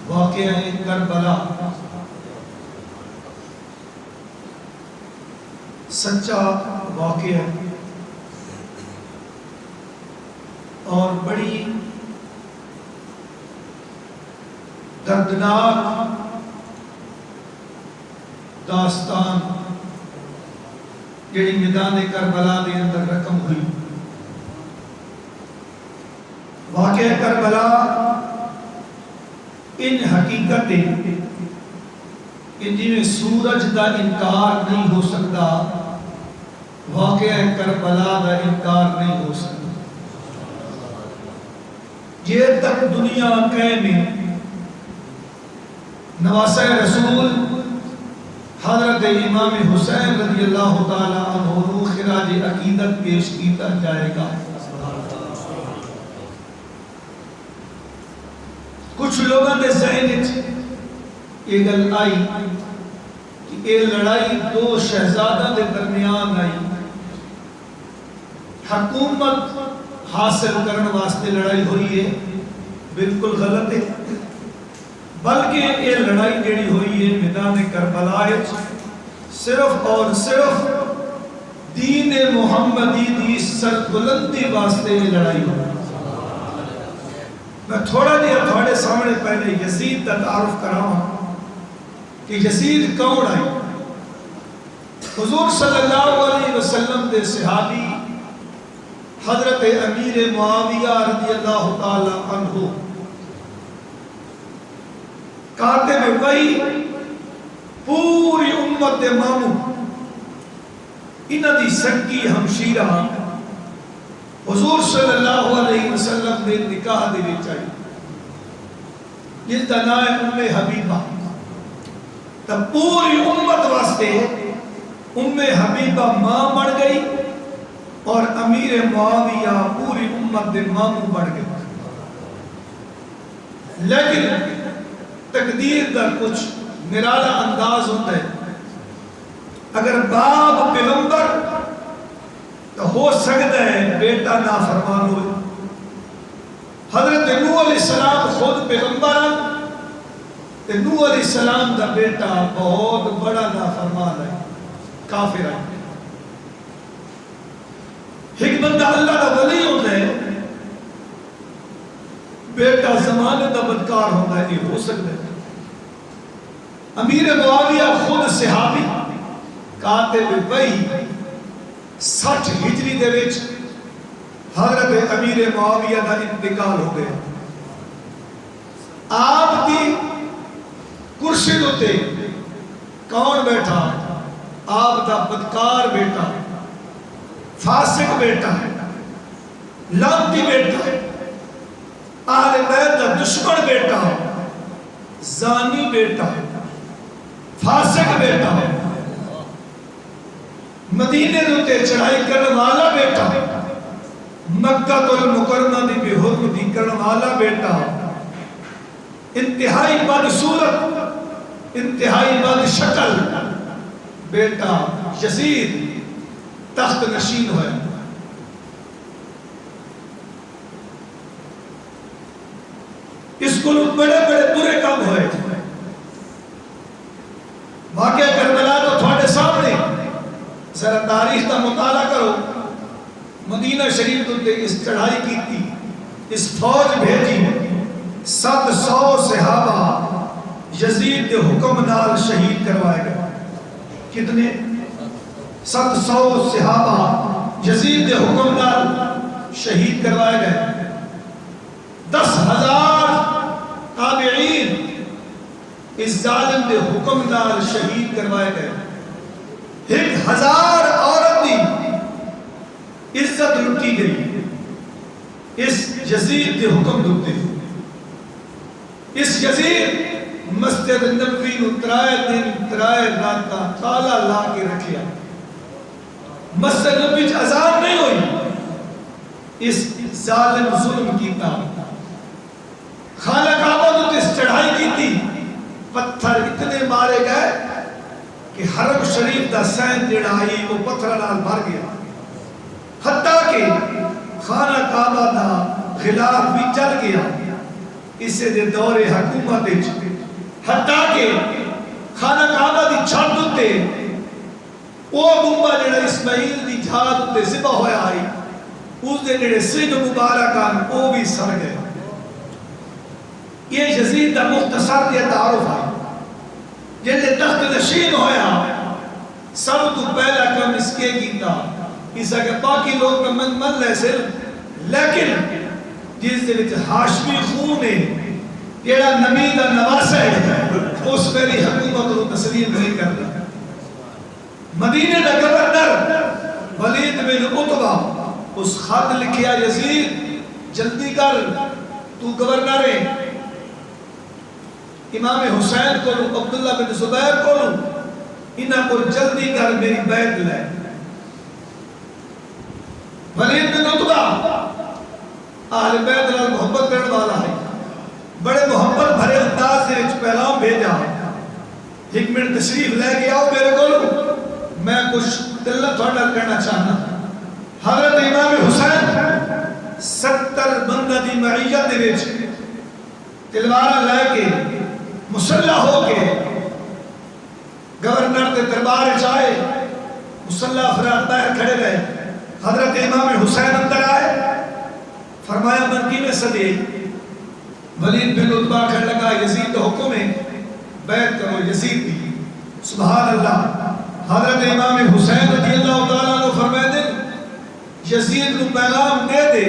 واقعہ کربلا سچا واقعہ اور بڑی دردناک داستان جڑی میدان کربلا دے اندر رقم ہوئی. واقعہ کربلا ان حقیقت جی میں سورج دا انکار نہیں ہو سکتا، واقعہ کربلا دا انکار نہیں ہو سکتا. یہ تک دنیا قائم ہے، نواسہ رسول حضرت امام حسین رضی اللہ تعالی عنہ کو خراج عقیدت پیش کیتا جائے گا. کچھ لوگوں نے ذہن یہ گل آئی کہ یہ لڑائی دو شہزادہ کے درمیان آئی، حکومت حاصل کرنے واسطے لڑائی ہوئی ہے. بالکل غلط ہے، بلکہ یہ لڑائی جڑی ہوئی ہے میدان کربلا صرف اور صرف دین محمدی دی سربلندی واسطے یہ لڑائی ہوئی. میں تھوڑا دیر تھوڑے سامنے پہلے یزید کا تعارف کراؤں کہ یزید کون آئی. حضور صلی اللہ علیہ وسلم دے صحابی حضرت امیر معاویہ رضی اللہ تعالی عنہ کاتب وحی پوری امت دے ماموں انہاں دی سکی ہمشیرہ حضور صلی اللہ علیہ وسلم دے نکاح دے وچ آئی، جس دا نام ہے ام حبیبہ. تب پوری امت واسطے ام حبیبہ ماں بن گئی اور امیر معاویہ پوری امت دے ماموں بن گئے. لیکن تقدیر دا کچھ نرالا انداز ہوتا ہے. اگر باپ پیغمبر تو ہو سکتا ہے بیٹا نافرمان ہوئے. حضرت نوح علیہ السلام خود پیغمبر تے نوح علیہ السلام دا بیٹا بہت بڑا نافرمان ہے، کافر ہے. ایک بندہ اللہ دا ولی ہوتا ہے، بیٹا زمانے دا بدکار ہوتا ہے، یہ ہو سکتا ہے. امیر معاویہ خود صحابی کاتب وحی 60 ہجری دے وچ حضرت امیر معاویہ دا انتقال ہو گیا. آپ دی کرسی تے کون بیٹھا؟ آپ دا بدکار بیٹا، فاسق بیٹا، لعنتی بیٹا، اہل بیت دا دشمن بیٹا، زانی بیٹا، فاسق بیٹا، مدینے تے چڑھائی کرنے والا بیٹا، مکہ المکرمہ دی بے حرمتی کرنے والا بیٹا، انتہائی بدصورت، انتہائی بد شکل بیٹا یزید تخت نشین ہوئے. اس کو بڑے بڑے برے کام ہوئے. واقعہ کربلا تو تھوڑے سامنے، ذرا تاریخ کا مطالعہ کرو. مدینہ شریف تے اس چڑھائی کی تھی، اس فوج بھیجی، 700 صحابہ یزید کے حکم نال شہید کروائے گئے. کتنے؟ 700 صحابہ یزید کے حکم نال شہید کروائے گئے. 10,000 تابعین اس ظالم کے حکم نال شہید کروائے گئے. 1,000 عورت کی عزت لٹی گئی اس یزید کے حکم دوتے. اس یزید مسجد نبوی نو 3 دن 3 راتاں تالا لا کے رکھیا. مسجد نبوی وچ اذان نہیں ہوئی. اس ظالم ظلم کیتا. خانہ کعبہ تے چڑھائی کیتی، پتھر اتنے مارے گئے کہ حرم شریف دا سین جڑا آئی وہ پتھر نال بھر گیا. حتیٰ کہ خانہ کعبہ دا غلاف بھی چل گیا. اسے دے دور حکومت حتیٰ کہ خانہ کعبہ دی چھت تے وہ گنبا جڑا اسماعیل دی جھاد تے ذبح ہویا آئی اس دے جڑے سنگ مبارکان وہ بھی سڑ گئے. یہ یزید دا مختصر دیا تعارف ہے. جلدے تخت نشین ہویا سب تو پہلا کم اس کے کیتا اسا کہ باقی لوگ میں من لے سر لیکن جس دے وچ ہاشمی خون ہے جیڑا نبی دا نواسہ ہے اس میری حکومت کو تسلیم نہیں کرتا. مدینہ دا گورنر ولید بن عتبہ اس خط لکھیا یزید جلدی کر تو گورنر ہے امام حسین کو عبداللہ بن زبیر کو انہاں کو جلدی کر میری بیعت لے. ولید بن عتبہ اہل بیت نال محبت کرنے والا ہے بڑے محبت بھرے انداز سے پیغام بھیجا ایک منٹ تشریف لے کے آؤ میرے کو میں کچھ دلت تھوڑا کرنا چاہنا. حضرت امام حسین 70 بندہ دی معیت دے وچ تلوار لے کے مسلح ہو کے گورنر کے دربار چائے مسلح افراد باہر کھڑے رہے. حضرت امام حسین اندر آئے فرمایا من کی میں صدی ولید بن عتبہ کہنے لگا یزید تو حکم ہے بیعت کرو یزید دی. سبحان اللہ. حضرت امام حسین رضی اللہ تعالیٰ نے فرمائے دے یزید کو پیغام دے دے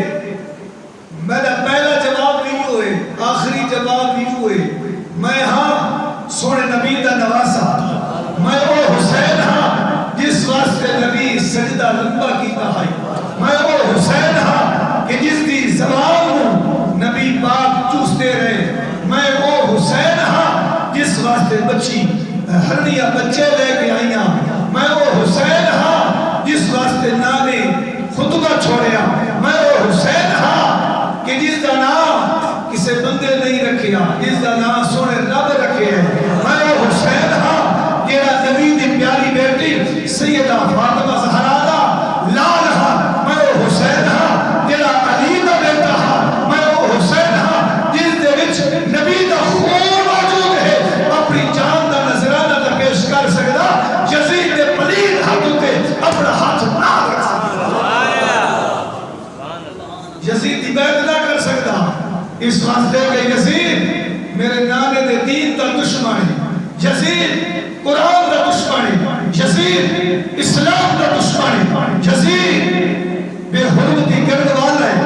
میرا پہلا جواب نہیں ہوئے آخری جواب نہیں ہوئے میں ہاں سونے نبی دا نواسا میں وہ حسین ہاں جس واسطے نبی سجدہ لمبا کیتا ہے میں وہ حسین ہاں کہ جس دی زبان نبی پاک چوستے رہے میں وہ حسین ہاں جس واسطے بچی ہرنیا بچے لے کے آئیاں میں وہ حسین ہاں جس واسطے نانے خطبہ چھوڑیا میں وہ حسین ہاں کہ جس دا نام کسے بندے نہیں رکھیا جس دا نام سونے رب رکھے میں وہ حسین ہاں جیڑا نبی دی پیاری بیٹی سیدہ فاطمہ زہرا دا لال ہاں میں وہ حسین ہاں جیڑا علی دا بیٹا ہاں میں وہ حسین ہاں جس دے وچ نبی دا خون موجود ہے اپنی جان دا نظرانہ دا پیش کر سکتا یزید دے پلید ہاتھوں تے اپنا ہاتھ نہ رکھ سکتا یزید دی بیعت نہ کر سکتا اس واسطے کہ یزید میرے نانے دے دین دا دشمن ہے یزید قرآن دا دشمن ہے یزید اسلام دا دشمن ہے یزید بے حرمتی کرنے والا ہے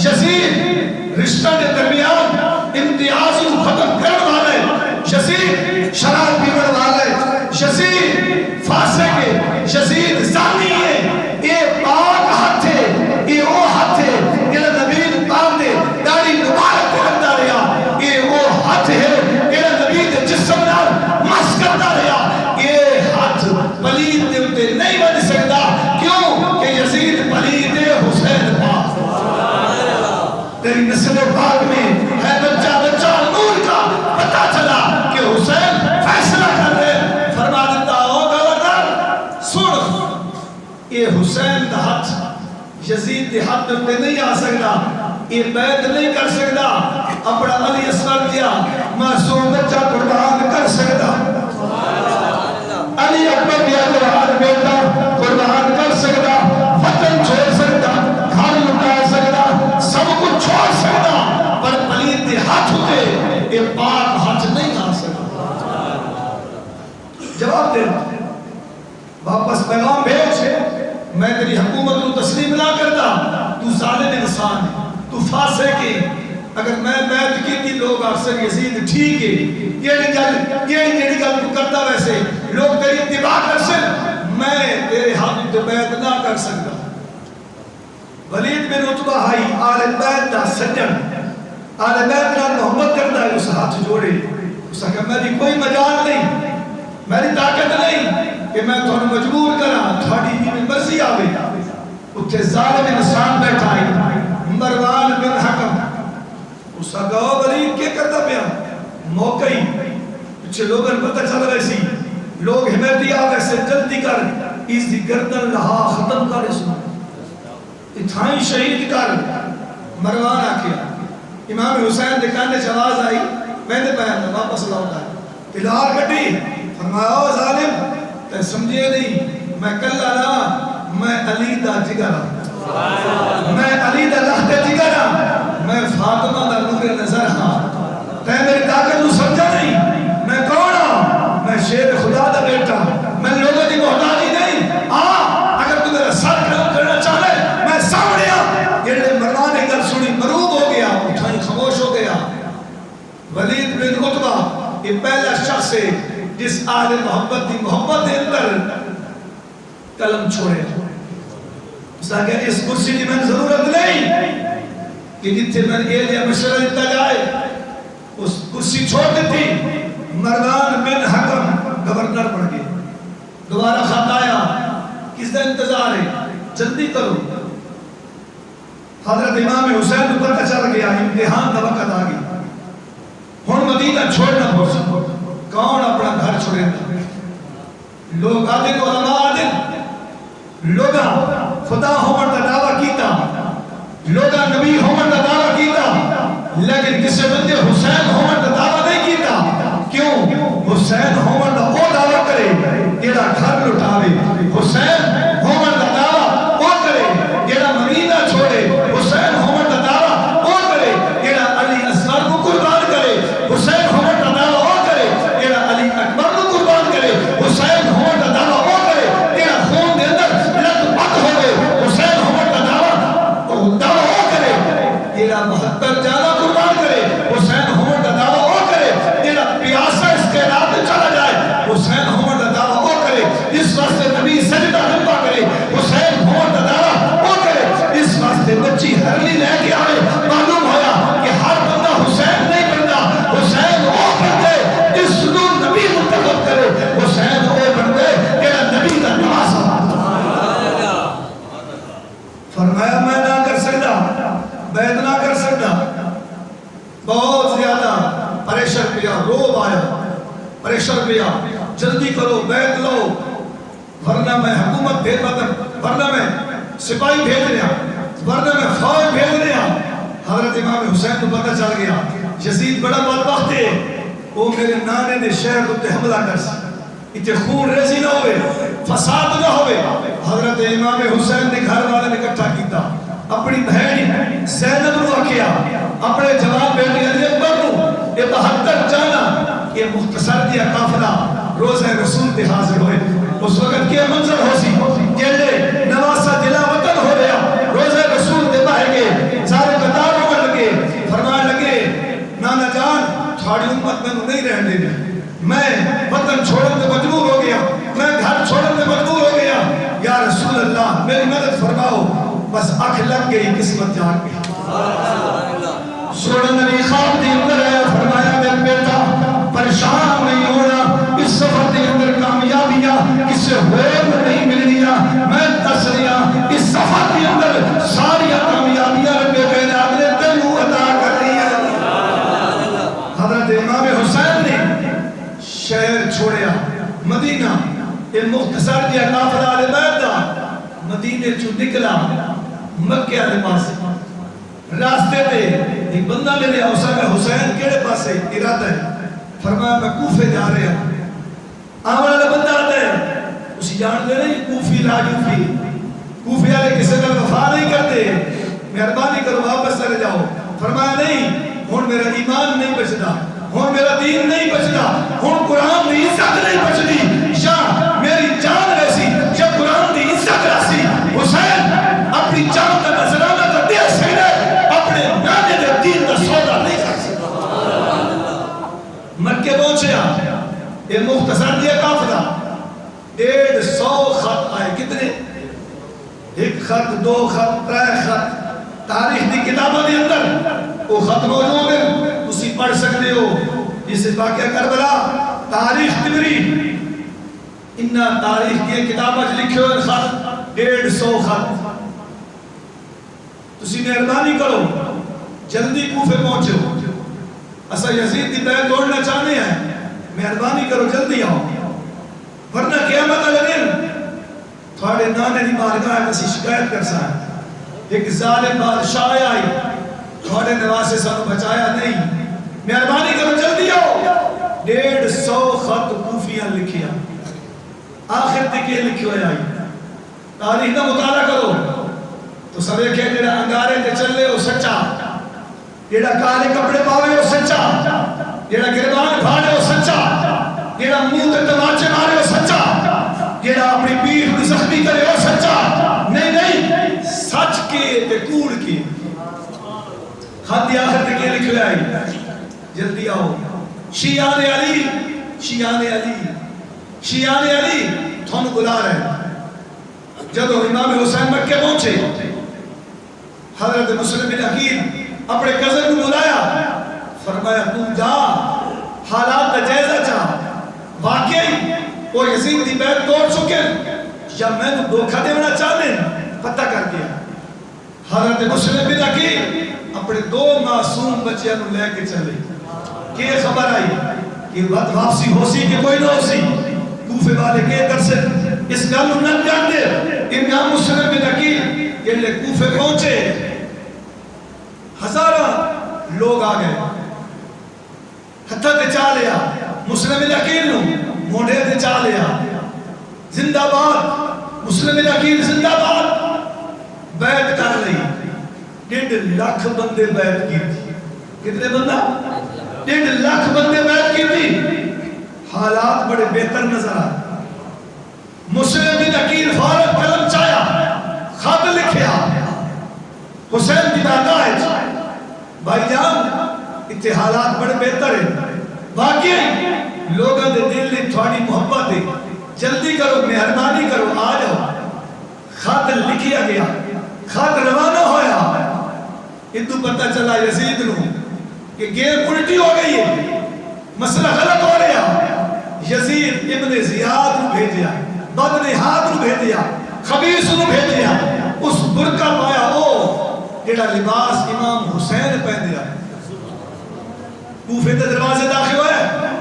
یزید رشتہ کے درمیان امتیاز کو ختم کرنے والا ہے یزید شراب پینے والا ہے یزید فاسق ہے یزید زانی ہے یہ پاک ہاتھ ہے یہ وہ ہاتھ ہے یہ نبی پاک نے داڑھی مبارک کرتا رہا یہ وہ ہاتھ ہے یہ نبی کے جسم نال مس کرتا رہا یہ ہاتھ پلید دے اتے نہیں بن سکتا کیوں کہ یزید پلید حسین پاک تیری نسل پاک میں ہے بچہ بچہ نور کا پتہ چلا کہ حسین فیصلہ کر رہے فرما دیتا ہو گورنر سن یہ حسین دا ہاتھ یزید دے ہاتھ پہ نہیں آ سکتا یہ بیعت نہیں کر سکتا اپنا علی اصغر دیا معصوم بچہ قربان کر سکتا علی اکبر دیا قرآن بیٹا قربان کر سکتا وطن چھوڑ سکتا گھر لٹا سکتا سب کچھ چھوڑ سکتا پر پلید دے ہاتھ ہوتے یہ پاک ہاتھ نہیں آ سکتا. جواب دے واپس پیغام بھیج میں تیری حکومت کو تسلیم نہ کرتا تو ظالم انسان ہے تو فاسق ہے اگر میں بیعت کی تھی لوگ افسر یزید ٹھیک ہے یہ گل تو کرتا ویسے لوگ تیری اتباع کر سن میں تیرے ہاتھ تو بیعت نہ کر سکتا. ولید بن عتبہ آئی آل بیت دا سجن آل بیت نال محبت کرتا ہے اس ہاتھ جوڑے اس نے کہا میری کوئی مجال نہیں میری طاقت نہیں کہ میں تو مجبور کرا تھوڑی کی مرضی آوے اتھے ظالم انسان بیٹھا ہے مروان بن حکم اس نے کہا ولید کیا کرتا پیا موقعی پچھے لوگوں پتہ چل رہے سی لوگ حمیتی آگے سے جلدی کر اس دی گردن رہا ختم کر اس میں اتھائیں شہید کر مروان آکیا امام حسین دے کانے چ آواز آئی میں دے پیر تے واپس لوٹا تلوار کٹی فرمایا او ظالم تے سمجھے نہیں میں کلا نہ میں علی دا جگر ہاں میں علی دا لخت جگر ہاں میں فاطمہ دا نور نظر ہاں تے میری طاقت نو سمجھا نہیں میں کون ہوں میں شیر خدا دا بیٹا میں لوگوں دی محتاجی نہیں اگر تو میرا سر قلم کرنا چاہے میں سامنے ہوں یہ مروان نے گل سنی مروب ہو گیا اٹھائی خاموش ہو گیا ولید بن عتبہ یہ پہلا شخص ہے جس آل محبت دی محبت دے اندر قلم چھوڑے اس نے کہا اس کرسی کی میں ضرورت نہیں کہ جتنے میں یہ لیا مشورہ دیتا جائے اس کرسی چھوڑ دیتی مروان بن حکم گورنر بن گئے دوبارہ خط آیا کس کا انتظار ہے جلدی کرو حضرت امام حسین کو پتہ چل گیا امتحان کا وقت آ گیا ہن مدینہ چھوڑنا پڑا کون اپنا گھر چھوڑے لوگ آدھے کو علماء آدھے لوگا خدا ہومن کا دعویٰ کیتا لوگا نبی ہومن کا دعویٰ کیتا لیکن کسی بندے حسین ہومن کا دعویٰ نہیں کیتا کیوں حسین ہومن کا وہ دعویٰ کرے جیڑا گھر لٹاوے حسین ہومن کا دعویٰ وہ کرے جیڑا مدینہ چھوڑے حسین ہومن کا دعویٰ وہ کرے جیڑا علی اصغر کو قربان کرے حسین ہومن کا دعویٰ وہ کرے جیڑا علی اکبر کو قربان کرے حسین ہومن کا دعویٰ وہ کرے جیڑا خون دے اندر لت پت ہوئے حسین ہومن کا دعویٰ وہ کرے جیڑا 72 جانا قربان کرے حسین ہومن کا دعویٰ وہ کرے جیڑا پیاسا اس کے رات چلا جائے حسین ہومن کا دعویٰ وہ کرے اس واسطے نبی سجدہ لمبا کرے حسین ہومن کا دعویٰ وہ کرے اس واسطے بچی ہرلی لے کے آئے معلوم ہویا کہ ہر بندہ حسین نہیں بنتا حسین وہ بندے جس کو نبی منتخب کرے حسین وہ بندے جیڑا نبی کا نواسا فرمایا میں نہ کر سکتا بیعت نہ کر سکتا بہت زیادہ پریشر پیا روب آیا پریشر پیا جلدی کرو بیعت لو ورنہ میں حکومت بھیج ورنہ میں سپاہی بھیج رہا ورنہ میں فوج بھیج رہا حضرت امام حسین کو پتہ چل گیا یزید بڑا بدبخت ہے وہ میرے نانے دے شہر تے حملہ کر سی اتنے خون ریزی نہ ہوئے فساد نہ ہوئے حضرت امام حسین نے گھر والے نے اکٹھا کیتا اپنی بہن زینب نو آکھیا اپنے جوان بیٹے علی اکبر نو یہ 72 جانا یہ مختصر دیا قافلہ روزہ رسول تے حاضر ہوئے اس وقت کیا منظر ہو سی جیلے نواسا دلا وطن ہو گیا روزہ رسول تے باہے گئے سارے قطار ہونے لگے فرمانے لگے نانا جان تھوڑی امت میں نہیں رہنے دے میں وطن چھوڑنے تے مجبور ہو گیا میں گھر چھوڑنے تے مجبور ہو گیا یا رسول اللہ میری مدد فرماؤ بس آنکھ لگ گئی قسمت جاگ گئی سوڑا نبی خواب دی اندر آیا فرمایا میرے بیٹا پریشان نہیں ہونا اس سفر دی اندر کامیابیاں کسے ہوئے نہیں ملنیا میں دس رہا اس سفر دی اندر ساری کامیابیاں ربے کہنے آدھے تینوں عطا کر رہی ہے حضرت امام حسین نے شہر چھوڑیا مدینہ یہ مختصر دیا قافلہ علی بیت دا مدینے چو نکلا مکہ علی پاس راستے تے ایک بندہ میرے اوسا کا حسین کیڑے پاس ہے ارادہ ہے فرمایا میں کوفے جا رہے ہیں آمن والا بندہ آتا ہے اسی جان دے نہیں کوفی راجوفی کوفی والے کسی کا وفا نہیں کرتے مہربانی کرو واپس چلے جاؤ فرمایا نہیں ہن میرا ایمان نہیں بچتا ہن میرا دین نہیں بچتا ہن قرآن دی عزت نہیں بچتی یا میری جان رہسی یا قرآن دی عزت رہسی حسین اپنی جان کا نظرانہ کا دے سکتے اپنے نانے دے دین کا سودا نہیں کر سکتا مکہ پہنچیا یہ مختصر دیا قافلہ 150 خط آئے کتنے ایک خط 2 خط 3 خط تاریخ دی کتابوں دے اندر وہ خط موجود ہے اسی پڑھ سکتے ہو جسے واقعہ کربلا تاریخ تبری انہا تاریخ کی کتابہ لکھے ہوئے خط 150 خط تسی مہربانی کرو جلدی کوفے پہنچو اسا یزید کی بیعت توڑنا چاہنے ہیں مہربانی کرو جلدی آؤ ورنہ قیامت لگے تھوڑے نانے دی بارگاہ کسی شکایت کر سا ایک ظالم بادشاہ آئی تھوڑے نواسے سانو بچایا نہیں، مہربانی کرو جلدی آؤ۔ 150 خط کوفیاں لکھیا، آخر تک یہ لکھی ہوئے آئی۔ تاریخ کا مطالعہ کرو تو سب ایک ہے جڑا انگارے تے چلے وہ سچا، جڑا کالے کپڑے پاوے وہ سچا، جڑا گربان پھاڑے وہ سچا، جڑا منہ تے تماچے مارے وہ سچا، جڑا اپنی پیٹھ کی زخمی کرے وہ سچا۔ نہیں نہیں، سچ کے تے کوڑ کے خط آخر تک یہ لکھی ہوئے آئی۔ جلدی آؤ، شیعان علی، شیعان علی، شیعان علی تھانو بلا رہے۔ جب امام حسین مکے پہنچے، حضرت مسلم بن عقیل اپنے کزن کو بلایا، فرمایا تم جا حالات کا جائزہ چاہ، واقعی وہ یزید دی بیعت توڑ چکے یا میں نے دھوکہ دینا چاہتے پتہ کر دیا۔ حضرت مسلم بن عقیل اپنے 2 معصوم بچیاں لے کے چلے کہ خبر آئی کہ واپسی ہو سی کہ کوئی نہ ہو سی، کوفے والے کے در سے اس گل نہ جانتے۔ امام مسلم بن عقیل کہ لے کوفے پہنچے، ہزارہ لوگ آ گئے، ہتھا تے چاہ لیا مسلم بن عقیل نو، موڑے تے چاہ لیا زندہ باد مسلم بن عقیل زندہ باد، بیعت کر لئی۔ 1.5 لاکھ بندے بیعت کی تھی۔ کتنے بندہ؟ 1.5 لاکھ بندے بیعت کی تھی۔ حالات بڑے بہتر نظر آئے۔ مسلم بن عقیل فارغ قلم چایا، خط لکھیا حسین کی دادا بھائی جان اتنے حالات بڑے بہتر ہیں، واقعی لوگوں دے دل نے تھوڑی محبت ہے، جلدی کرو مہربانی کرو آ جاؤ۔ خط لکھیا گیا، خط روانہ ہویا، ادھو پتہ چلا یزید نو کہ گیم الٹی ہو گئی ہے، مسئلہ غلط ہو رہا۔ یزید ابن زیاد نو بھیجیا، بدنہاد نو بھیجیا، خبیث نو بھیجیا، اس برقع پایا وہ جڑا لباس امام حسین پہنیا، کوفے تے دروازے داخل ہوئے،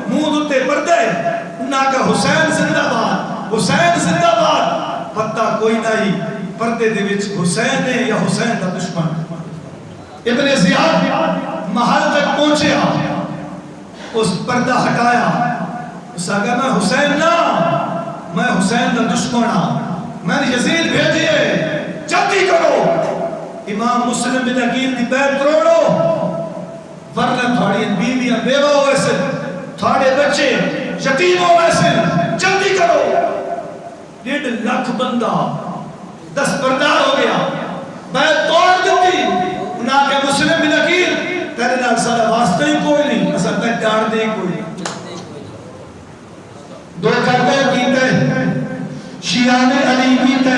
منہ دتے پردے، انہاں کا حسین زندہ باد، حسین زندہ باد، پتہ کوئی نہیں پردے دے وچ حسین ہے یا حسین کا دشمن۔ ابن زیاد محل تک پہنچیا، اس پردہ ہٹایا، اس آگا میں حسین نہ، میں حسین کا دشمن ہوں، میں نے یزید بھیجیے، جلدی کرو امام مسلم بن عقیل دی بیعت توڑو ورنہ تھوڑی بیویاں بیوہ ہوئے سے، تھوڑے بچے یتیم ہوئے سے، جلدی کرو۔ 1.5 لاکھ بندہ دستبردار ہو گیا، بیعت توڑ دیتی۔ نہ کہ مسلم بن عقیل تیرے نال سارا واسطہ ہی کوئی نہیں، اصل تے ڈان دے کوئی نہیں۔ دھوکہ دے کیتے شیعان علی کیتے،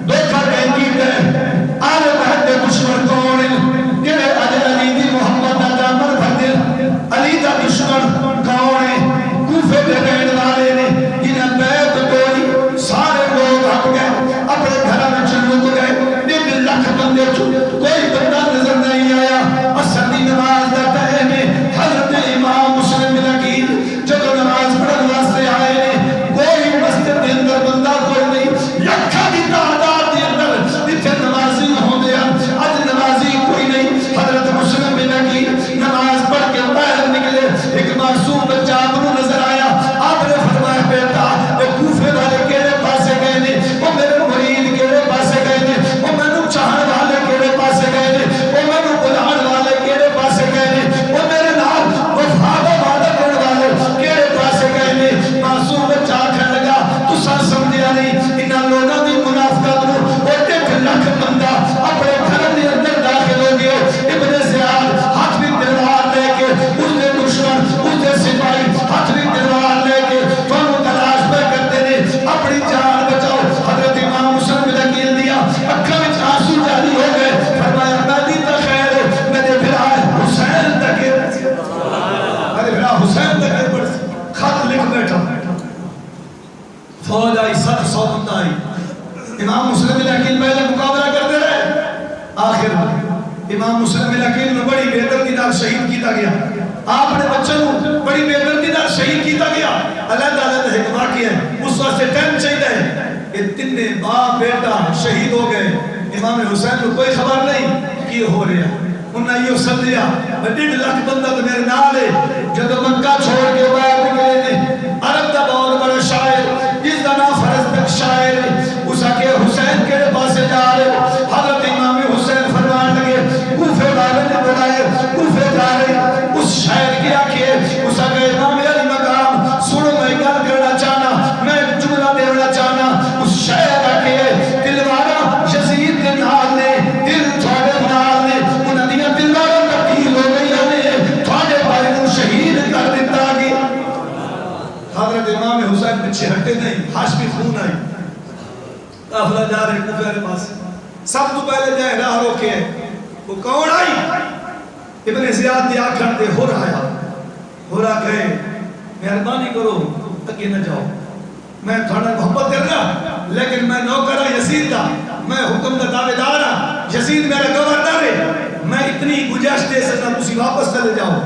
دھوکہ دے کیتے آل بیت دے دشمن کون ہیں، جڑے اج علی دی محمد دا دامن بھر علی دا دشمن کون ہے؟ کوفے دے رہن والے نے جنہاں بیعت توڑی، سارے لوگ ہٹ گئے، اپنے گھر میں لک گئے۔ 1.5 لاکھ بندے کوئی بندہ نظر نہیں آیا۔ عصر دی نماز دا ٹائم ہے، حضرت امام مسلم بن عقیل جب نماز پڑھن واسطے آئے نے، کوئی مسجد کے اندر بندہ کوئی نہیں، لکھاں دی تعداد دے اندر جتھے نمازی ہوندے ہیں، اج نمازی کوئی نہیں۔ حضرت مسلم بن عقیل نماز پڑھ کے باہر نکلے، ایک معصوم بچہ آپ کو نظر آیا، آپ نے فرمایا بیٹا اے کوفے والے کیڑے پاسے گئے نے، او میرے مرید کیڑے پاسے گئے نے، او مینوں چاہن والے کیڑے پاسے گئے نے، او مینوں بلانے والے کیڑے پاسے گئے نے، او میرے نال وفا دا وعدہ کرنے والے کیڑے پاسے گئے نے۔ معصوم بچہ آکھن لگا تساں سمجھیا نہیں انہاں لوگاں دی منافقت نو، 1.5 لاکھ بندہ اپنے گھر دے اندر داخل ہو گئے۔ ابن زیاد ہاتھ میں تلوار لے کے، اس دے دشمن اس دے سپاہی ہاتھ میں تلوار لے کے تھانوں تلاش پہ کرتے نے، اپنی جان بچاؤ۔ حضرت امام مسلم بن عقیل دیا اکھاں وچ آنسو جاری ہو گئے، فرمایا میری تا خیر ہے، میرے بھرا حسین تک میرے بھرا حسین تک پر خط لکھ بیٹھا، فوج آئی 700 بندہ آئی، امام مسلم بن عقیل پہلے مقابلہ کرتے رہے، آخر امام مسلم بن عقیل نے بڑی بہترتی نال شہید کیتا گیا، آپ نے بچوں کو بڑی بہترتی نال شہید کیتا گیا۔ اللہ تعالیٰ نے ایک واقعہ ہے، اس واسطے ٹائم چاہیے ہے، یہ تینے باپ بیٹا شہید ہو گئے، امام حسین کو کوئی خبر نہیں کہ ہو رہا، انہیں یہ سمجھیا 1.5 لاکھ بندہ تو میرے نال ہے. جب مکہ چھوڑ کے باہر نکلے نے عرب دا بہت بڑا شاعر جس کا نام فرزدق شاعر ہے اس کے حسین کے پاسے جا رہے حضرت امام حسین فرمان لگے کوفے والے نے بلائے کوفے جا رہے اس شاعر کی آنکھیں اس کے امام علی مقام سنو میں گل کرنا چاہنا میں جملہ دینا چاہنا اس شاعر آنکھیں دلوارا یزید کے نال نے دل تھوڑے نال نے انہاں دیاں دلوارا تبدیل ہو گئی نے تھوڑے بھائی کو شہید کر دیتا گیا. حضرت امام حسین پیچھے ہٹے نہیں ہاشمی خون آئی قافلہ جا رہے کوفے کے پاس سب تو پہلے جائے راہ روکے وہ کون آئی ابن زیاد دی آنکھن دے ہو رہا کہے مہربانی کرو اگے نہ جاؤ میں تھوڑا محبت کرنا لیکن میں نوکر یزید دا میں حکم دا دعوے دار ہاں یزید میرا گورنر ہے میں اتنی گنجائش دے سکتا تسی واپس چلے جاؤ.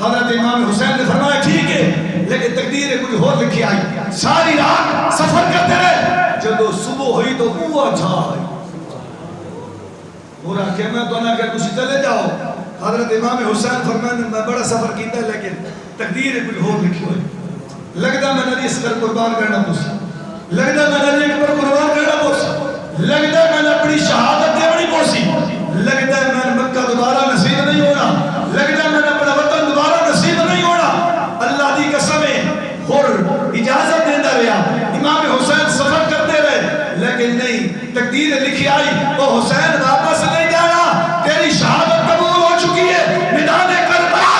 حضرت امام حسین نے فرمایا ٹھیک ہے لیکن تقدیر ہے کچھ اور لکھی آئی. ساری رات سفر کرتے رہے جب صبح ہوئی تو وہ اچھا آئی وہ رہا کہ میں تو نہ کہ تسی چلے جاؤ. حضرت امام حسین فرمایا میں بڑا سفر کیتا ہے لیکن تقدیر ہے کچھ اور لکھی ہوئی. لگتا میں نبی اس پر قربان کرنا پوچھا لگتا میں نبی پر قربان کرنا پوچھا لگتا میں اپنی شہادت دیونی پوچھی لگتا ہے میں مکہ دوبارہ نصیب نہیں ہونا لگتا میں اپنا وطن دوبارہ نصیب نہیں ہونا. اللہ دی قسم ہے اور اجازت دیتا رہا امام حسین سفر کرتے رہے لیکن نہیں تقدیر لکھی آئی وہ حسین واپس نہیں جانا تیری شہادت قبول ہو چکی ہے میدان کربلا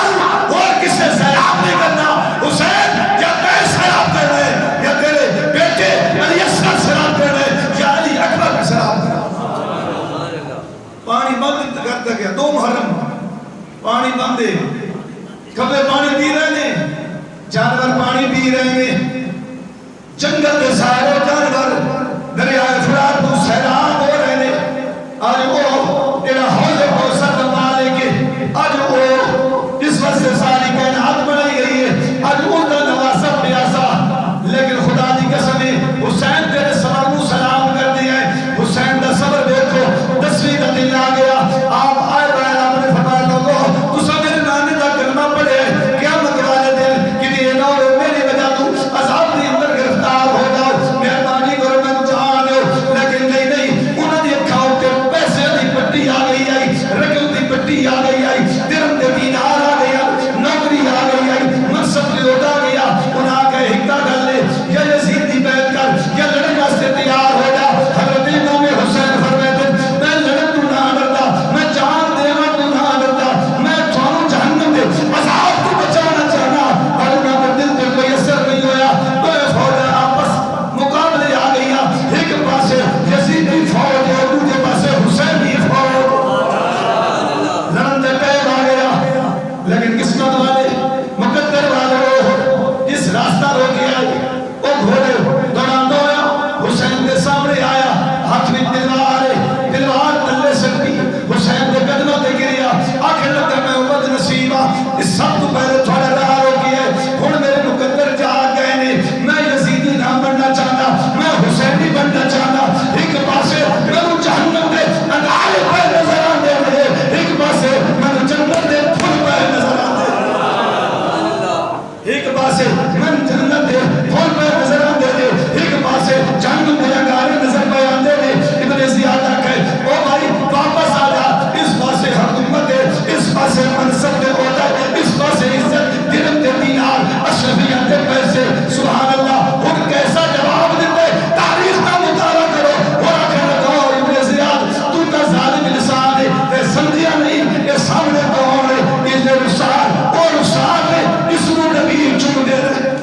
اور کسے سیراب نہیں کرنا. حسین یا تے سیراب کر رہے یا تیرے بیٹے علی اصغر سیراب کر رہے یا علی اکبر سیراب کر رہے. پانی بند کرتا گیا 2 محرم پانی بند ہے کبے پانی پی رہے ہیں جانور پانی پی رہے ہیں جنگل کے سارے جانور دریائے فرات کو سیراب ہو رہے ہیں. آج وہ تیرا حوض کوثر مالے کے آج وہ اس وقت سے ساری کائنات بنائی گئی ہے آج وہ کا نواسب پیاسا لیکن خدا دی قسم ہے حسین تیرے صبر کو سلام کر دیا ہے. حسین دا صبر دیکھو 10ویں کا دن آ گیا آپ آئے بہن آپ نے فرمایا لوگوں تو سب میرے نانے دا کلمہ پڑھے قیامت والے دن کہ یہ نہ ہو میری وجہ تو عذاب کے اندر گرفتار ہو جاؤ مہربانی کرو میں جان دو لیکن نہیں انہوں نے کھاؤ کے پیسے دی پٹی آ گئی رقم دی پٹی آ گئی درہم دے دینار آ گیا نوکری آ گئی منصب بھی اٹھا گیا انہاں کا حکمہ کر لے یا یزید دی بیعت کر یا لڑنے واسطے تیار ہو جا. حضرت امام حسین فرماتے میں لڑن تو نہ ڈرتا میں جان دینا تو نہ ڈرتا میں تھانوں جہنم دے عذاب کو بچانا چاہنا اور انہاں کے دل تے کوئی اثر نہیں ہویا. تو فوج آپس مقابلے آ گیا ایک پاسے یزید دی فوج اور دوسرے پاسے حسین دی فوج لڑن دے قید آ گیا لیکن قسمت والے مقدر والے جس راستہ روک گیا وہ گھوڑے دوران دویا حسین کے سامنے آیا ہاتھ میں تلوار تلے سکتی حسین کے قدموں تے گریا آخر لگتا میں امت نصیبہ اس سب تو پہلے تھوڑا راہ روکی ہے ہن میرے مقدر جا گئے نے میں یزیدی نہ بننا چاہتا میں حسینی بننا چاہتا. ایک پاسے میں جہنم دے انگارے پہ نظر آنے دے ایک پاسے میں جنت دے پھل پہ نظر آنے ایک پاسے میں جنت دے پھل پہ نظر آنے دے ایک پاسے جہنم دے انگارے نظر پہ آنے دے. ابن زیادہ کہے او بھائی واپس آ جا اس پاسے حکومت ہے اس پاسے منصب دے ہوتا ہے اس پاسے عزت درہم دے دینار اشرفیت دے پیسے سبحان اللہ ان کیسا جواب دیتے تاریخ کا مطالعہ کرو اور آخر لگاؤ ابن زیاد تو کا ظالم لسان ہے تے سمجھیا نہیں یہ سامنے کون ہے یہ رسال اور رسال ہے اس کو نبی چوم دے رہے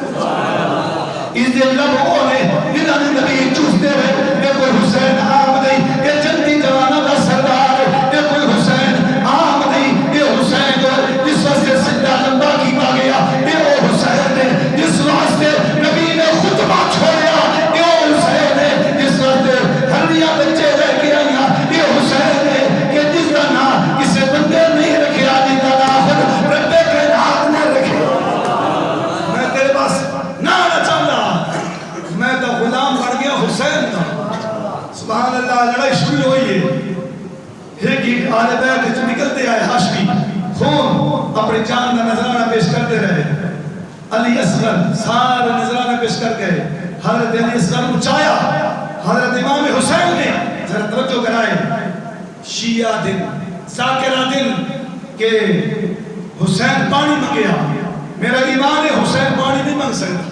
اس دے لب وہ ہے جنہاں نے نبی چوستے رہے یہ کوئی حسین عام نہیں یہ جلدی جوانہ کا سردار ہے یہ کوئی حسین عام نہیں یہ حسین جو جس واسطے سجدہ لمبا کیتا گیا یہ وہ حسین ہے جس واسطے نبی نے خطبہ چھوڑیا یہ وہ حسین ہے جس واسطے ہردیاں بچے رہ کے آئیا یہ حسین ہے کہ جس کا نام کسے بندے نہیں رکھے آجی کا نام ربے کے نام نے رکھے. میں تیرے پاس نہ آنا چاہتا میں تو غلام بڑھ گیا حسین کا. سبحان اللہ لڑائی شروع ہوئی ہے ایک آل بیت نکلتے آئے ہاشمی خون اپنی جان کا نذرانہ پیش کرتے رہے. علی اصغر سارے نذرانہ پیش کر گئے. حضرت علی اصغر اونچایا. حضرت امام حسین نے ذرا توجہ کرائے شیعہ دن ذاکرہ دن کہ حسین پانی منگیا. میرا ایمان ہے حسین پانی نہیں مانگ سکتا.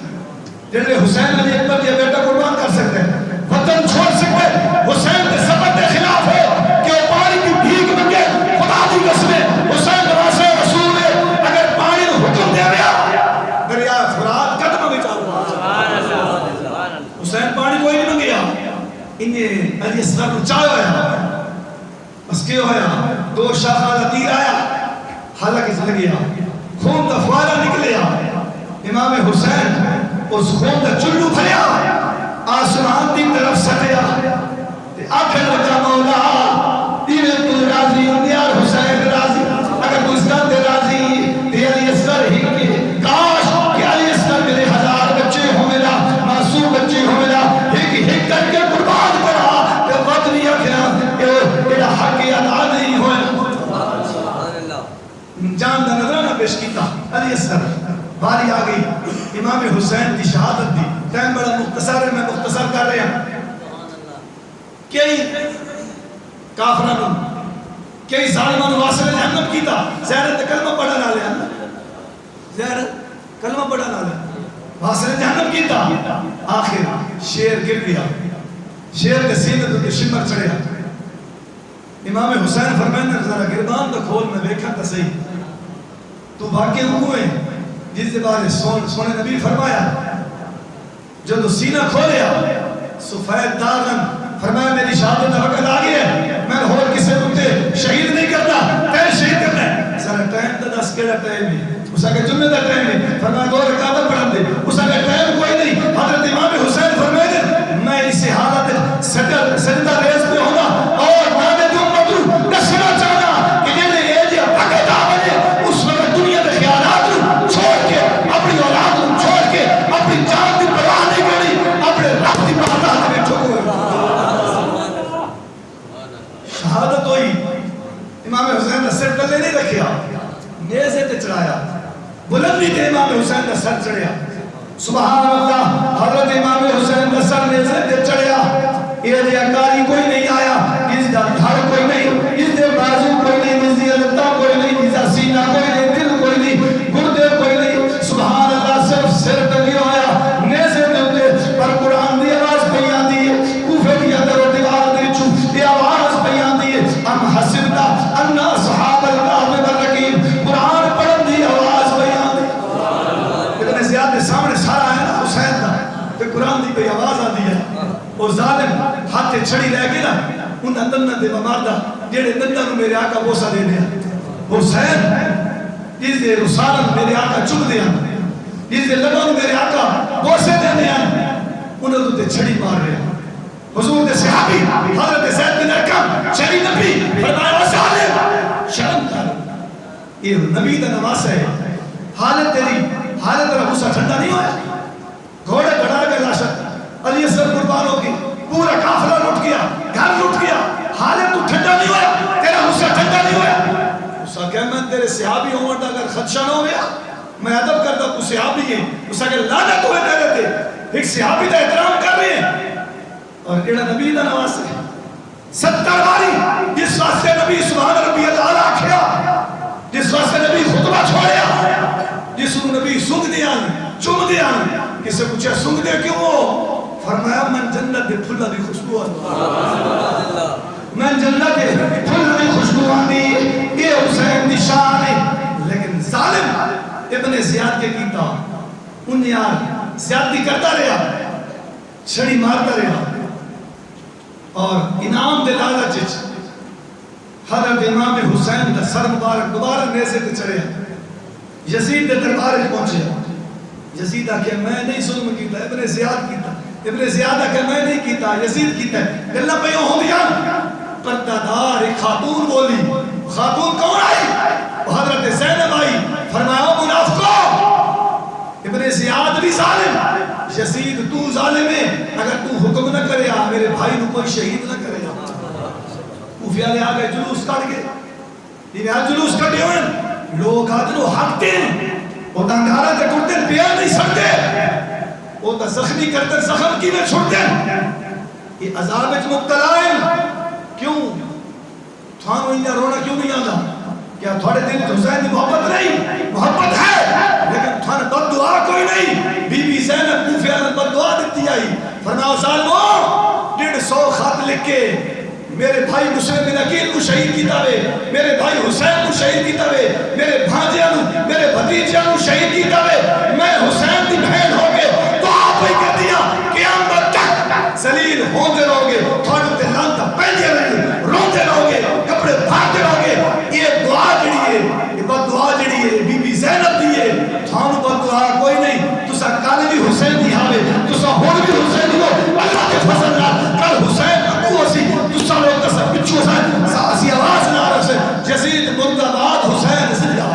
جنہیں حسین علی اکبر کے بیٹا قربان کر سکتے ہیں, وطن چھوڑ سکتے ہیں. حسین کے سبب کے خلاف ہے کہ وہ پانی کی بھیک منگے. خدا کی قسم حسین نواسے رسول ہے. اگر پانی کو حکم دے رہا دریا فرات قدم میں چاہو. حسین پانی کوئی نہیں منگیا. انہیں علی اصغر کو چاہو ہے بس کیوں ہویا دو شاخہ لطیر آیا حالکہ سے لگیا خون کا فوارہ نکلیا. امام حسین اس خون کا چلو بھریا آسمان کی طرف سٹیا آخر لگا مولا دیوے تو راضی یار حسین راضی اگر تو اس کا دے راضی تے علی اصغر ہی کی کاش کہ علی اصغر میرے 1000 بچے ہو میرا معصوم بچے ہو میرا ایک کر کے قربان کرا تے وقت نہیں آخر ایڈا حق ادا نہیں ہوئے. جان دا نظرانہ پیش کیتا علی اصغر باری آ گئی. امام حسین کی شہادت دی. ٹائم بڑا مختصر ہے میں مختصر کر رہا ہوں. کئی کافرانوں کئی ظالمان واصل جہنم کیتا. زیارت کلمہ پڑھا نہ لیا زیارت کلمہ پڑھا نہ لیا واصل جہنم کیتا. آخر شیر گر گیا. شیر کے سینے تو شمر چڑھیا. امام حسین فرمائیں ذرا گربان تو کھول میں دیکھا تو صحیح تو بھاگے ہوئے جس بارے سونے نبی فرمایا جو سینہ کھولیا سفید داغن فرمایا میری شہادت کا وقت آ گیا ہے. میں اور کسی مجھے شہید نہیں کرتا پہلے شہید کرنا ہے. سارا ٹائم تا دس کیڑا ٹائم ہے اس کا جمعہ دا ٹائم ہے. فرمایا 2 رکعت پڑھا دے اس کا ٹائم کوئی نہیں. حضرت امام حسین فرمائے میں اس حالت سجدہ ریز پہ ہونا اور میں جو مطلب نشنا چاہنا کہ جنہیں یہ جو وقت آ بنے اس وقت دنیا کے خیالات چھوڑ کے اپنی اولاد چھوڑ کے اپنی جان کی پرواہ نہیں کرنی اپنے رب کی بارگاہ میں جھکو. شہادت ہوئی. امام حسین نے سر تلے نہیں رکھیا نیزے تے چڑھایا. بلندی تے امام حسین کا سر چڑھیا. سبحان اللہ. حضرت امام حسین کا سر نیزے تے چڑھیا. یہ دیاکاری کوئی نہیں آیا. اس دا دھڑ کوئی نہیں. اس دے بازو کوئی نہیں. اس دی لتا کوئی نہیں. اس دا سینہ کوئی نہیں. دل کوئی نہیں. گردے کوئی نہیں. سبحان اللہ. صرف سر تک آیا نیزے تے اتے پر قرآن دی آواز پہ آندی ہے. کوفے کی اندر و دیوار دی چو دی آواز پہ آندی ہے. ام حسبتا ان اصحاب الکہف والرقیم. قرآن پڑھن دی آواز پہ آندی ہے. اتنے زیادہ سامنے سارا ہے نا حسین دا تے قرآن دی پہ آواز آندی ہے. وہ ظالم ہاتھ چھڑی لے کے نا ان دندن دے ماردا جڑے دندن نو میرے آقا بوسا دے دیا. حسین جس دے رسالت میرے آقا چم دیا جس دے لبوں میرے آقا بوسے دے دیا انہوں تے چھڑی مار رہے. حضور دے صحابی حضرت زید بن ارقم شری نبی فرمایا او ظالم شرم کر یہ نبی دا نواز ہے. حالت تیری حالت تیرا غصہ ٹھنڈا نہیں ہوا. گھوڑے گھڑا کے لاشت علی اصغر قربان ہو گئی. پورا قافلہ لٹ گیا گھر لٹ گیا. حالت تو ٹھنڈا نہیں ہوا. تیرا غصہ ٹھنڈا نہیں ہوا. غصہ کہ میں تیرے صحابی ہوں ورنہ اگر خدشہ نہ ہو گیا میں ادب کرتا تو صحابی ہے. غصہ کہ لعنت ہوئے تیرے تھے ایک صحابی کا احترام کر رہے ہیں اور ایڑا نبی دا نواز ہے. 70 باری جس واسطے نبی سبحان ربی الاعلیٰ کھیا جس واسطے نبی خطبہ چھوڑیا جس کو نبی سنگ دیا چم دیا. کسے پوچھا سنگ دے کیوں ہو؟ فرمایا من جنت دے پھلا دی خوشبو آتی. من جنت دے پھلا دی خوشبو آتی. یہ حسین دی شان ہے. لیکن ظالم ابن زیاد کے کیتا ان یار زیادتی کرتا رہا چھڑی مارتا رہا اور انعام دے لالچ حضرت امام حسین دا سر مبارک دوبارہ نیزے تے چڑھیا. یزید دے دربار وچ پہنچیا. یزید آکھیا میں نہیں ظلم کیتا ابن زیاد کیتا. ابن زیاد آکھیا میں نہیں کیتا یزید کیتا. گلاں پیوں ہوندیاں پردہ دار ایک خاتون بولی. خاتون کون آئی؟ حضرت زینب آئی. فرمایا منافقو ابن زیاد بھی ظالم یزید تو ظالم ہے. اگر تو حکم نہ کرے میرے بھائی نو کوئی شہید نہ کرے تو کوفے والے آ گئے جلوس کر کے جنہیں جلوس کٹے ہوئے لوگ آدھے وہ حقتے ہیں وہ دنگارہ تے کرتے پیار نہیں سکتے وہ تا زخمی کرتے زخم کی میں چھوڑتے یہ عذاب اچ مبتلا ہے کیوں تھانو انہیں رونا کیوں نہیں آدھا کیا تھوڑے دل حسین کی محبت نہیں محبت ہے لیکن تھانے بد دعا کوئی نہیں بی بی زینب کوفے والے بد دعا دیتی آئی فرمایا ظالمو 150 خط لکھ کے میرے بھائی مسلم بن عقیل کو شہید کیتا وے میرے بھائی حسین کو شہید کیتا وے میرے بھانجیاں میرے بھتیجیاں کو شہید کیتا وے میں حسین دی بہن ہو کے تو آپ ہی کہہ دیا قیامت تک ذلیل ہوندے رہو گے تھوڑے تے لانتا پہنجے رہو گے روندے رہو گے کپڑے پھاڑتے رہو گے یہ دعا جڑی ہے یہ بد دعا جڑی ہے بی بی زینب دی ہے تھانو بد دعا کوئی نہیں تسا کل بھی حسین دی حالے تسا ہون بھی حسین دی ہو اللہ کے فضل نال کل حسین ابو اسی تسا لوگ تسا پچھو حسین اسی آواز نہ رہا سے یزید مرد آباد حسین زندہ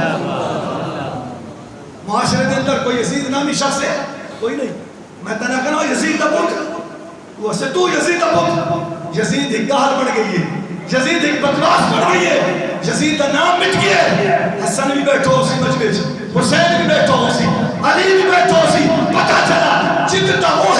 معاشرے کے اندر کوئی یزید نامی شخص ہے کوئی نہیں میں تنہ کہنا یزید دا پتر وہ سے تو یزید دا پتر یزید ایک گہر بڑھ گئی ہے یزید ایک بدماش بڑھ گئی ہے یزید دا نام مٹ گیا ہے حسن بھی بیٹھو اسی مجمع حسین بھی بیٹھو اسی علی بھی بیٹھو اسی پتہ چلا جتنا ہو